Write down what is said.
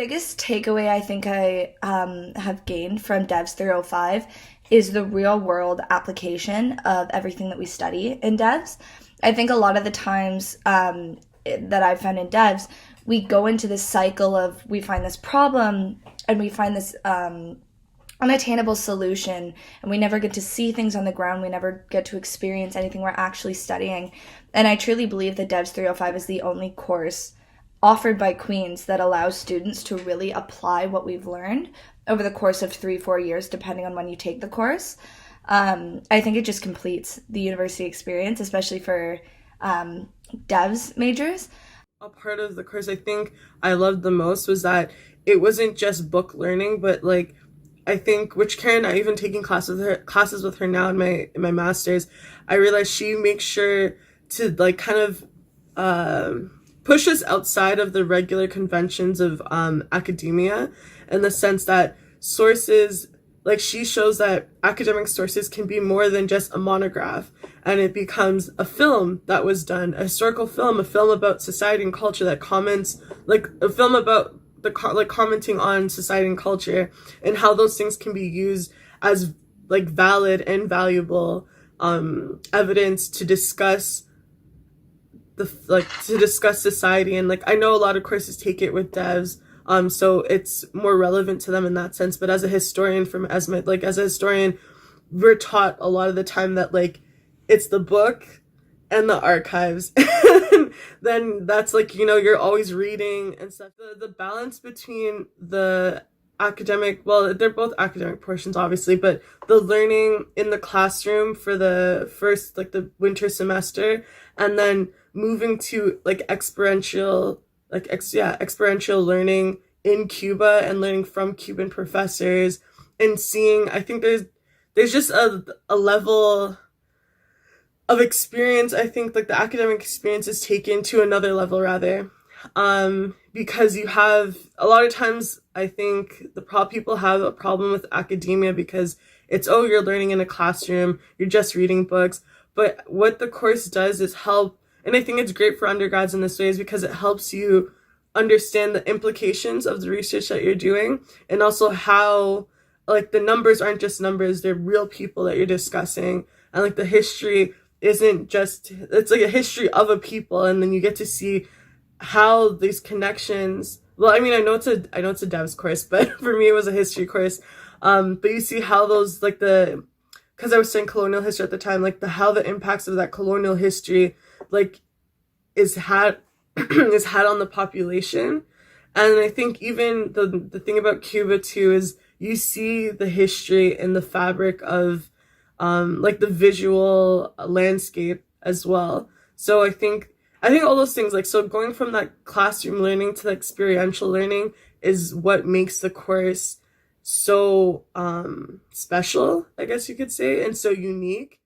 Biggest takeaway I think I have gained from Devs 305 is the real world application of everything that we study in Devs. I think a lot of the times that I've found in Devs, we go into this cycle of we find this problem and we find this unattainable solution, and we never get to see things on the ground. We never get to experience anything we're actually studying. And I truly believe that Devs 305 is the only course offered by Queen's that allows students to really apply what we've learned over the course of 3-4 years, depending on when you take the course. I think it just completes the university experience, especially for devs majors. A part of the course I think I loved the most was that it wasn't just book learning, but like I think, which Karen, I even taking classes with her now in my master's, I realized she makes sure to like kind of push us outside of the regular conventions of academia, in the sense that sources, like she shows that academic sources can be more than just a monograph, and it becomes a film that was done, a historical film, a film about society and culture that comments, like a film about like commenting on society and culture, and how those things can be used as like valid and valuable evidence to discuss society. And like I know a lot of courses take it with devs, so it's more relevant to them in that sense. But as a historian as a historian, we're taught a lot of the time that like it's the book and the archives. Then that's like, you're always reading and stuff. The balance between the academic, well, they're both academic portions obviously, but the learning in the classroom for the first, like the winter semester, and then moving to like experiential learning in Cuba and learning from Cuban professors, and seeing, I think there's just a level of experience. I think like the academic experience is taken to another level rather, because you have a lot of times, I think people have a problem with academia because it's, oh, you're learning in a classroom, you're just reading books. But what the course does is help, and I think it's great for undergrads in this way, is because it helps you understand the implications of the research that you're doing, and also how like the numbers aren't just numbers, they're real people that you're discussing, and like the history isn't just, it's like a history of a people, and then you get to see how these connections, well, I mean, I know it's a devs course, but for me it was a history course, but you see how those, like because I was studying colonial history at the time, like how the impacts of that colonial history like is had on the population. And I think even the thing about Cuba too is you see the history in the fabric of like the visual landscape as well. So I think all those things, like, so going from that classroom learning to the experiential learning is what makes the course so special, I guess you could say, and so unique.